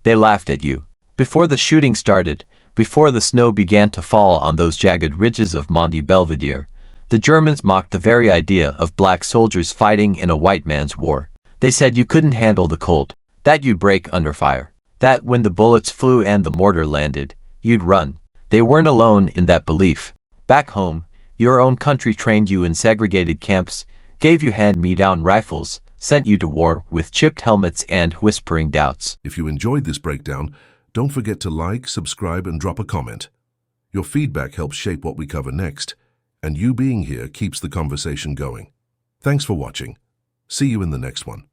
They laughed at you. Before the shooting started, before the snow began to fall on those jagged ridges of Monte Belvedere, the Germans mocked the very idea of black soldiers fighting in a white man's war. They said you couldn't handle the cold, that you'd break under fire, that when the bullets flew and the mortar landed, you'd run. They weren't alone in that belief. Back home, your own country trained you in segregated camps, gave you hand-me-down rifles, sent you to war with chipped helmets and whispering doubts. If you enjoyed this breakdown, don't forget to like, subscribe, and drop a comment. Your feedback helps shape what we cover next, and you being here keeps the conversation going. Thanks for watching. See you in the next one.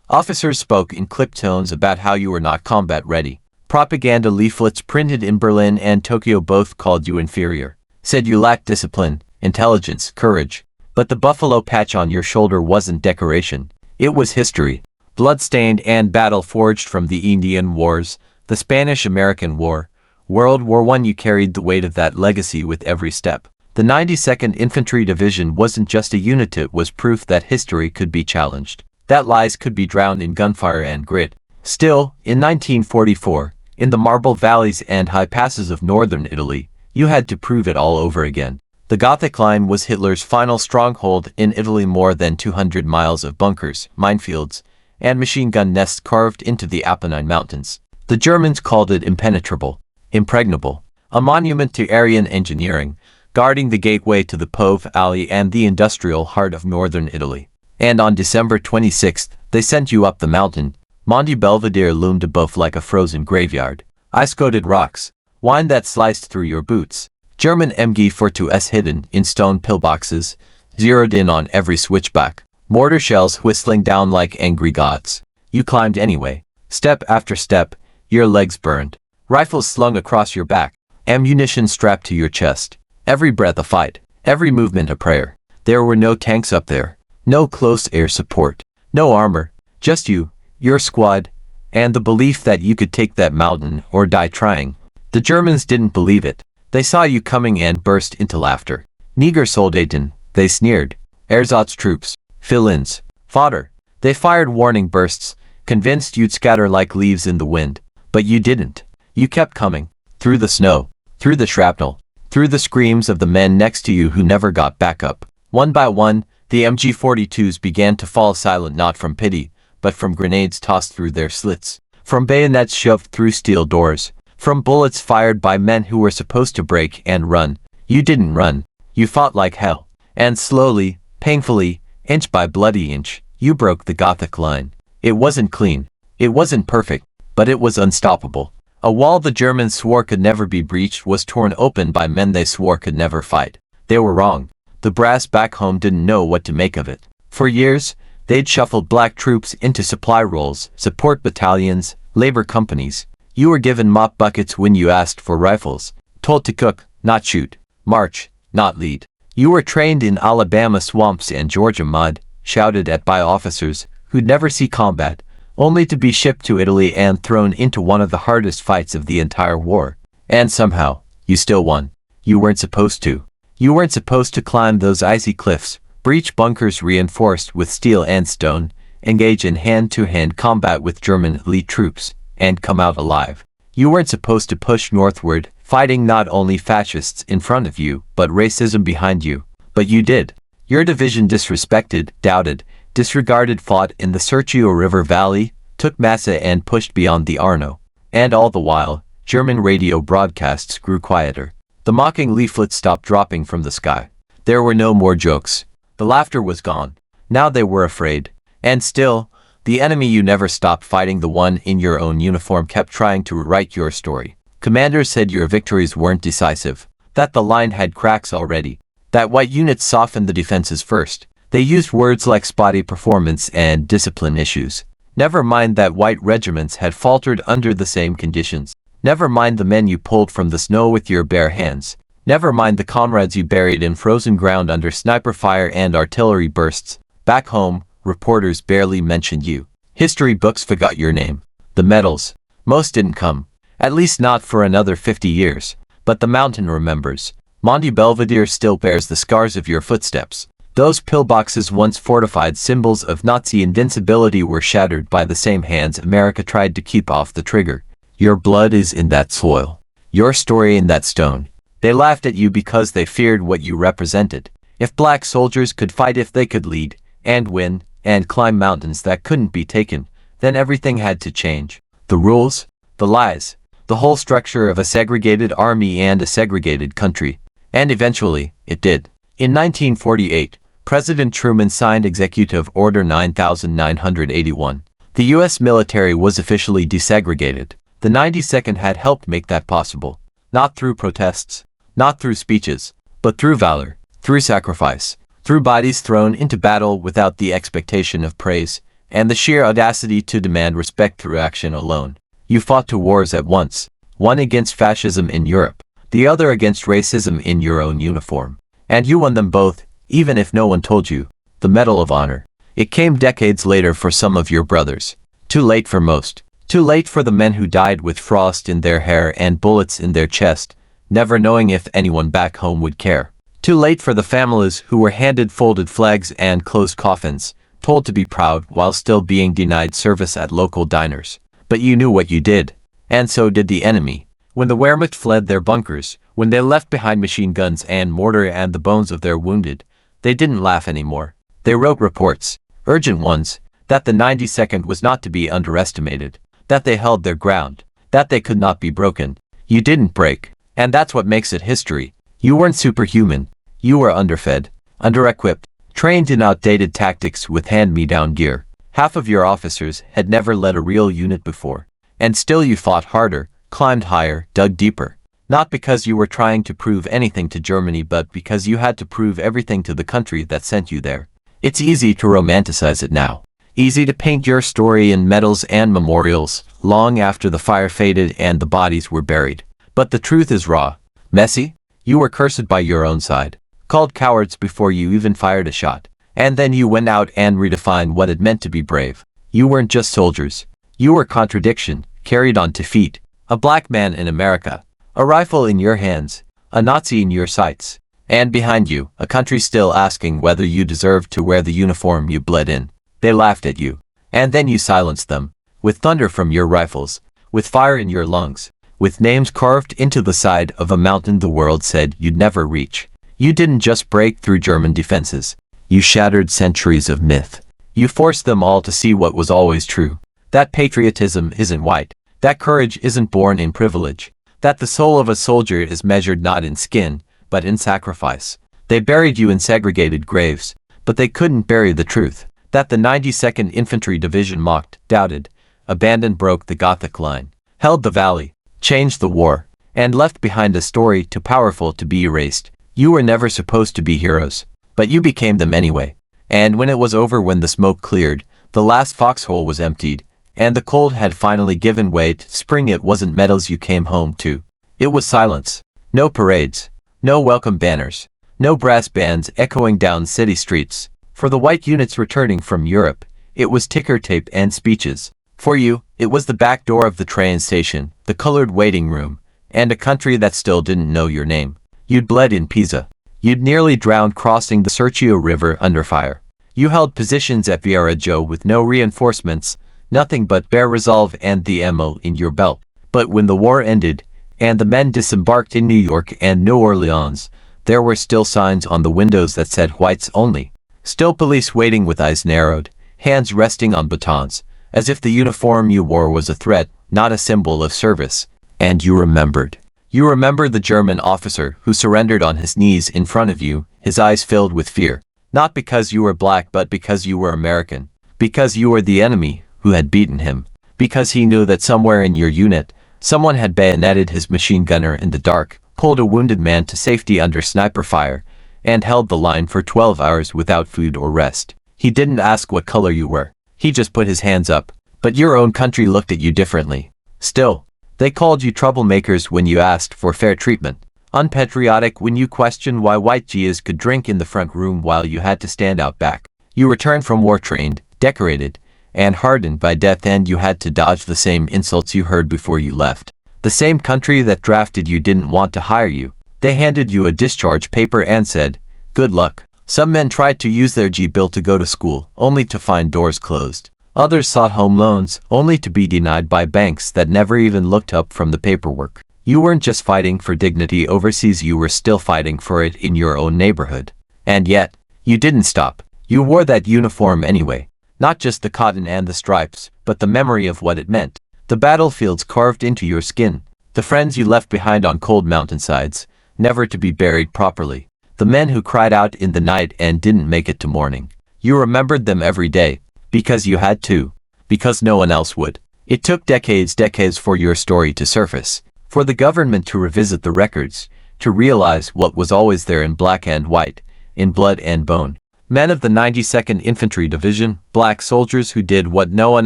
Officers spoke in clipped tones about how you were not combat ready. Propaganda leaflets printed in Berlin and Tokyo both called you inferior, said you lacked discipline, intelligence, courage. But the buffalo patch on your shoulder wasn't decoration. It was history, blood-stained and battle-forged from the Indian Wars, the Spanish-American War, World War I. You carried the weight of that legacy with every step. The 92nd Infantry Division wasn't just a unit, it was proof that history could be challenged, that lies could be drowned in gunfire and grit. Still, in 1944, in the marble valleys and high passes of northern Italy, you had to prove it all over again. The Gothic line was Hitler's final stronghold in Italy, more than 200 miles of bunkers, minefields, and machine gun nests carved into the Apennine Mountains. The Germans called it impenetrable, impregnable, a monument to Aryan engineering, guarding the gateway to the Po Valley and the industrial heart of northern Italy. And on December 26th, they sent you up the mountain. Monte Belvedere loomed above like a frozen graveyard. Ice-coated rocks, wine that sliced through your boots. German MG-42s hidden in stone pillboxes, zeroed in on every switchback. Mortar shells whistling down like angry gods. You climbed anyway. Step after step, your legs burned. Rifles slung across your back. Ammunition strapped to your chest. Every breath a fight. Every movement a prayer. There were no tanks up there. No close air support. No armor. Just you, your squad, and the belief that you could take that mountain or die trying. The Germans didn't believe it. They saw you coming and burst into laughter. Negersoldaten, they sneered. Ersatztroops, fill-ins, fodder. They fired warning bursts, convinced you'd scatter like leaves in the wind. But you didn't. You kept coming. Through the snow. Through the shrapnel. Through the screams of the men next to you who never got back up. One by one, the MG-42s began to fall silent, not from pity, but from grenades tossed through their slits. From bayonets shoved through steel doors. From bullets fired by men who were supposed to break and run. You didn't run. You fought like hell. And slowly, painfully, inch by bloody inch, you broke the Gothic line. It wasn't clean. It wasn't perfect, but it was unstoppable. A wall the Germans swore could never be breached was torn open by men they swore could never fight. They were wrong. The brass back home didn't know what to make of it. For years, they'd shuffled black troops into supply roles, support battalions, labor companies. You were given mop buckets when you asked for rifles, told to cook, not shoot, march, not lead. You were trained in Alabama swamps and Georgia mud, shouted at by officers who'd never see combat, only to be shipped to Italy and thrown into one of the hardest fights of the entire war. And somehow, you still won. You weren't supposed to. You weren't supposed to climb those icy cliffs, breach bunkers reinforced with steel and stone, engage in hand-to-hand combat with German elite troops, and come out alive. You weren't supposed to push northward, fighting not only fascists in front of you, but racism behind you. But you did. Your division disrespected, doubted, disregarded, fought in the Serchio River Valley, took Massa and pushed beyond the Arno. And all the while, German radio broadcasts grew quieter. The mocking leaflets stopped dropping from the sky. There were no more jokes. The laughter was gone. Now they were afraid. And still, the enemy you never stopped fighting, the one in your own uniform, kept trying to rewrite your story. Commanders said your victories weren't decisive, that the line had cracks already, that white units softened the defenses first. They used words like spotty performance and discipline issues. Never mind that white regiments had faltered under the same conditions. Never mind the men you pulled from the snow with your bare hands. Never mind the comrades you buried in frozen ground under sniper fire and artillery bursts. Back home, reporters barely mentioned you. History books forgot your name. The medals, most didn't come. At least not for another 50 years. But the mountain remembers. Monte Belvedere still bears the scars of your footsteps. Those pillboxes, once fortified symbols of Nazi invincibility, were shattered by the same hands America tried to keep off the trigger. Your blood is in that soil. Your story in that stone. They laughed at you because they feared what you represented. If black soldiers could fight, if they could lead, and win, and climb mountains that couldn't be taken, then everything had to change. The rules, the lies, the whole structure of a segregated army and a segregated country. And eventually, it did. In 1948, President Truman signed Executive Order 9981. The U.S. military was officially desegregated. The 92nd had helped make that possible. Not through protests, not through speeches, but through valor, through sacrifice, through bodies thrown into battle without the expectation of praise, and the sheer audacity to demand respect through action alone. You fought two wars at once, one against fascism in Europe, the other against racism in your own uniform. And you won them both, even if no one told you. The Medal of Honor. It came decades later for some of your brothers. Too late for most. Too late for the men who died with frost in their hair and bullets in their chest, never knowing if anyone back home would care. Too late for the families who were handed folded flags and closed coffins, told to be proud while still being denied service at local diners. But you knew what you did. And so did the enemy. When the Wehrmacht fled their bunkers, when they left behind machine guns and mortar and the bones of their wounded, they didn't laugh anymore. They wrote reports, urgent ones, that the 92nd was not to be underestimated, that they held their ground, that they could not be broken. You didn't break, and that's what makes it history. You weren't superhuman. You were underfed, under-equipped, trained in outdated tactics with hand-me-down gear. Half of your officers had never led a real unit before. And still you fought harder, climbed higher, dug deeper. Not because you were trying to prove anything to Germany, but because you had to prove everything to the country that sent you there. It's easy to romanticize it now. Easy to paint your story in medals and memorials, long after the fire faded and the bodies were buried. But the truth is raw. Messy. You were cursed by your own side. Called cowards before you even fired a shot. And then you went out and redefined what it meant to be brave. You weren't just soldiers. You were contradiction, carried on to feet. A black man in America. A rifle in your hands. A Nazi in your sights. And behind you, a country still asking whether you deserved to wear the uniform you bled in. They laughed at you. And then you silenced them. With thunder from your rifles. With fire in your lungs. With names carved into the side of a mountain the world said you'd never reach. You didn't just break through German defenses. You shattered centuries of myth. You forced them all to see what was always true. That patriotism isn't white. That courage isn't born in privilege. That the soul of a soldier is measured not in skin, but in sacrifice. They buried you in segregated graves, but they couldn't bury the truth. That the 92nd Infantry Division mocked, doubted, abandoned, broke the Gothic line, held the valley, changed the war, and left behind a story too powerful to be erased. You were never supposed to be heroes, but you became them anyway. And when it was over, when the smoke cleared, the last foxhole was emptied, and the cold had finally given way to spring, it wasn't medals you came home to. It was silence. No parades. No welcome banners. No brass bands echoing down city streets. For the white units returning from Europe, it was ticker tape and speeches. For you, it was the back door of the train station, the colored waiting room, and a country that still didn't know your name. You'd bled in Pisa. You'd nearly drowned crossing the Serchio River under fire. You held positions at Viareggio with no reinforcements, nothing but bare resolve and the ammo in your belt. But when the war ended, and the men disembarked in New York and New Orleans, there were still signs on the windows that said whites only. Still police waiting with eyes narrowed, hands resting on batons, as if the uniform you wore was a threat, not a symbol of service. And you remembered. You remember the German officer who surrendered on his knees in front of you, his eyes filled with fear. Not because you were black, but because you were American. Because you were the enemy who had beaten him. Because he knew that somewhere in your unit, someone had bayoneted his machine gunner in the dark, pulled a wounded man to safety under sniper fire, and held the line for 12 hours without food or rest. He didn't ask what color you were. He just put his hands up. But your own country looked at you differently. Still, they called you troublemakers when you asked for fair treatment. Unpatriotic when you questioned why white Gias could drink in the front room while you had to stand out back. You returned from war trained, decorated, and hardened by death, and you had to dodge the same insults you heard before you left. The same country that drafted you didn't want to hire you. They handed you a discharge paper and said, "Good luck." Some men tried to use their G-bill to go to school, only to find doors closed. Others sought home loans, only to be denied by banks that never even looked up from the paperwork. You weren't just fighting for dignity overseas, you were still fighting for it in your own neighborhood. And yet, you didn't stop. You wore that uniform anyway. Not just the cotton and the stripes, but the memory of what it meant. The battlefields carved into your skin. The friends you left behind on cold mountainsides, never to be buried properly. The men who cried out in the night and didn't make it to morning. You remembered them every day. Because you had to. Because no one else would. It took decades for your story to surface. For the government to revisit the records. To realize what was always there in black and white. In blood and bone. Men of the 92nd Infantry Division, black soldiers who did what no one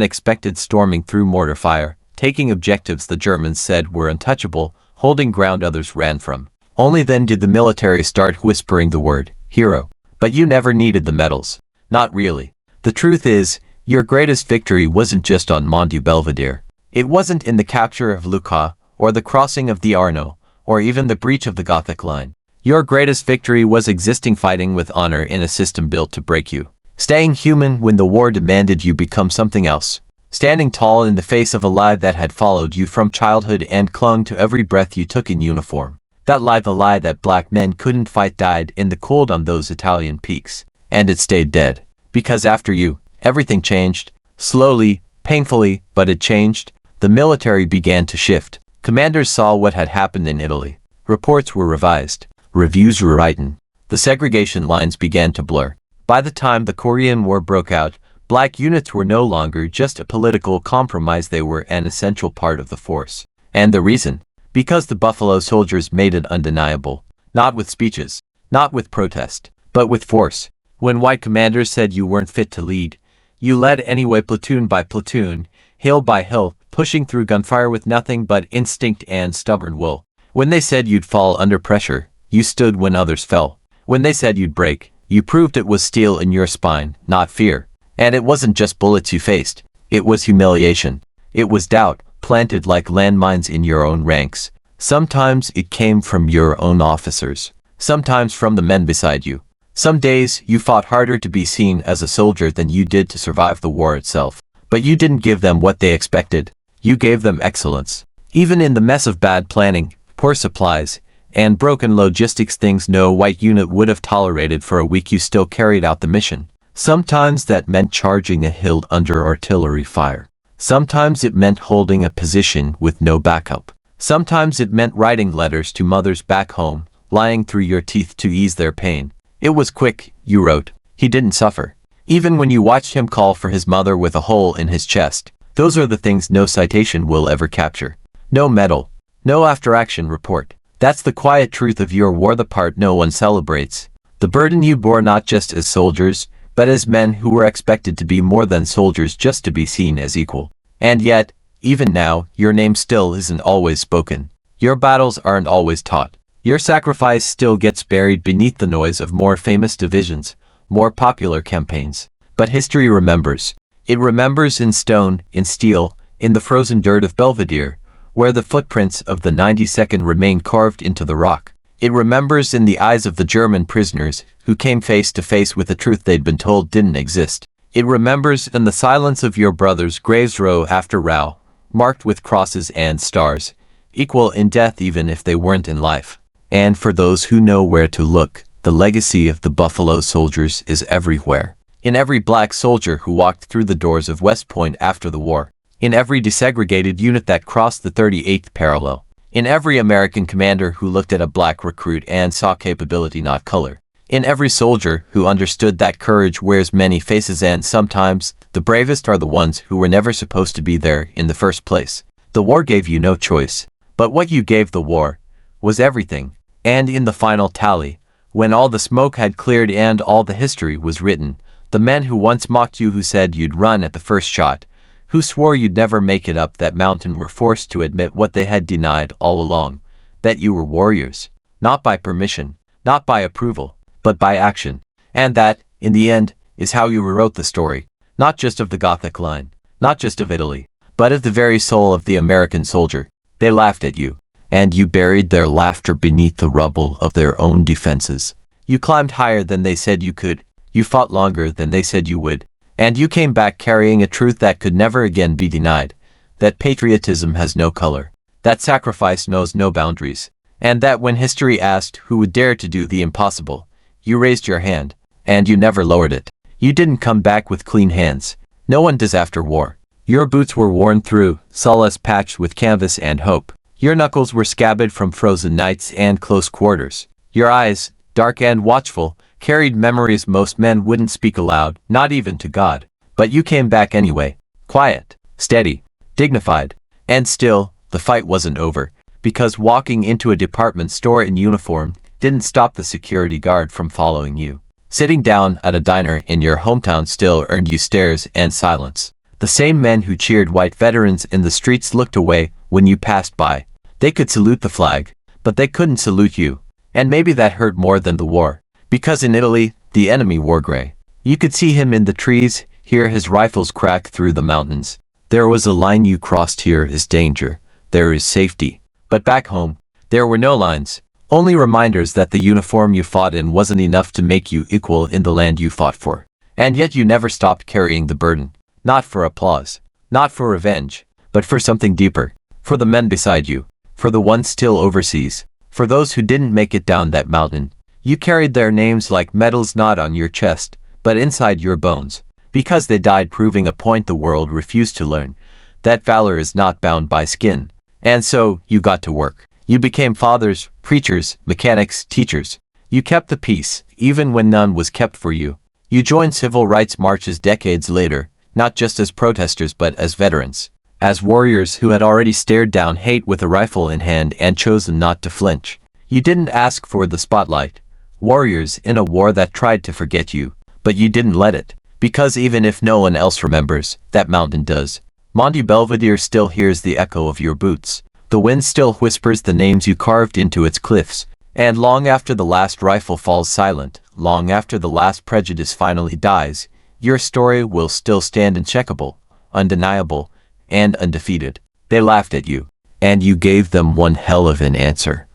expected, storming through mortar fire, taking objectives the Germans said were untouchable, holding ground others ran from. Only then did the military start whispering the word, hero. But you never needed the medals. Not really. The truth is, your greatest victory wasn't just on Monte Belvedere. It wasn't in the capture of Lucca, or the crossing of the Arno, or even the breach of the Gothic line. Your greatest victory was existing, fighting with honor in a system built to break you. Staying human when the war demanded you become something else. Standing tall in the face of a lie that had followed you from childhood and clung to every breath you took in uniform. That lie, the lie that black men couldn't fight, died in the cold on those Italian peaks. And it stayed dead. Because after you, everything changed. Slowly, painfully, but it changed. The military began to shift. Commanders saw what had happened in Italy. Reports were revised. Reviews were written. The segregation lines began to blur. By the time the Korean War broke out, black units were no longer just a political compromise, they were an essential part of the force. And the reason? Because the Buffalo Soldiers made it undeniable. Not with speeches, not with protest, but with force. When white commanders said you weren't fit to lead, you led anyway, platoon by platoon, hill by hill, pushing through gunfire with nothing but instinct and stubborn will. When they said you'd fall under pressure, you stood when others fell. When they said you'd break, you proved it was steel in your spine, not fear. And it wasn't just bullets you faced. It was humiliation. It was doubt, planted like landmines in your own ranks. Sometimes it came from your own officers. Sometimes from the men beside you. Some days you fought harder to be seen as a soldier than you did to survive the war itself. But you didn't give them what they expected. You gave them excellence. Even in the mess of bad planning, poor supplies, and broken logistics, things no white unit would have tolerated for a week, you still carried out the mission. Sometimes that meant charging a hill under artillery fire. Sometimes it meant holding a position with no backup. Sometimes it meant writing letters to mothers back home, lying through your teeth to ease their pain. It was quick, you wrote. He didn't suffer. Even when you watched him call for his mother with a hole in his chest. Those are the things no citation will ever capture. No medal. No after-action report. That's the quiet truth of your war, the part no one celebrates. The burden you bore, not just as soldiers, but as men who were expected to be more than soldiers, just to be seen as equal. And yet, even now, your name still isn't always spoken. Your battles aren't always taught. Your sacrifice still gets buried beneath the noise of more famous divisions, more popular campaigns. But history remembers. It remembers in stone, in steel, in the frozen dirt of Belvedere, where the footprints of the 92nd remain carved into the rock. It remembers in the eyes of the German prisoners who came face to face with a truth they'd been told didn't exist. It remembers in the silence of your brothers' graves, row after row, marked with crosses and stars, equal in death even if they weren't in life. And for those who know where to look, the legacy of the Buffalo Soldiers is everywhere. In every black soldier who walked through the doors of West Point after the war. In every desegregated unit that crossed the 38th parallel. In every American commander who looked at a black recruit and saw capability, not color. In every soldier who understood that courage wears many faces, and sometimes the bravest are the ones who were never supposed to be there in the first place. The war gave you no choice. But what you gave the war was everything. And in the final tally, when all the smoke had cleared and all the history was written, the men who once mocked you, who said you'd run at the first shot, who swore you'd never make it up that mountain, were forced to admit what they had denied all along, that you were warriors, not by permission, not by approval, but by action. And that, in the end, is how you rewrote the story, not just of the Gothic line, not just of Italy, but of the very soul of the American soldier. They laughed at you, and you buried their laughter beneath the rubble of their own defenses. You climbed higher than they said you could, you fought longer than they said you would, And you came back carrying a truth that could never again be denied. That patriotism has no color. That sacrifice knows no boundaries. And that when history asked who would dare to do the impossible, you raised your hand, and you never lowered it. You didn't come back with clean hands. No one does after war. Your boots were worn through, sawless patched with canvas and hope. Your knuckles were scabbed from frozen nights and close quarters. Your eyes, dark and watchful, carried memories most men wouldn't speak aloud, not even to God. But you came back anyway, quiet, steady, dignified. And still, the fight wasn't over, because walking into a department store in uniform didn't stop the security guard from following you. Sitting down at a diner in your hometown still earned you stares and silence. The same men who cheered white veterans in the streets looked away when you passed by. They could salute the flag, but they couldn't salute you. And maybe that hurt more than the war. Because in Italy, the enemy wore gray. You could see him in the trees, hear his rifles crack through the mountains. There was a line you crossed. Here is danger. There is safety. But back home, there were no lines. Only reminders that the uniform you fought in wasn't enough to make you equal in the land you fought for. And yet you never stopped carrying the burden. Not for applause. Not for revenge. But for something deeper. For the men beside you. For the ones still overseas. For those who didn't make it down that mountain. You carried their names like medals not on your chest, but inside your bones. Because they died proving a point the world refused to learn. That valor is not bound by skin. And so, you got to work. You became fathers, preachers, mechanics, teachers. You kept the peace, even when none was kept for you. You joined civil rights marches decades later, not just as protesters but as veterans. As warriors who had already stared down hate with a rifle in hand and chosen not to flinch. You didn't ask for the spotlight. Warriors in a war that tried to forget you, but you didn't let it. Because even if no one else remembers, that mountain does. Monte Belvedere still hears the echo of your boots. The wind still whispers the names you carved into its cliffs. And long after the last rifle falls silent, long after the last prejudice finally dies, your story will still stand uncheckable, undeniable, and undefeated. They laughed at you, and you gave them one hell of an answer.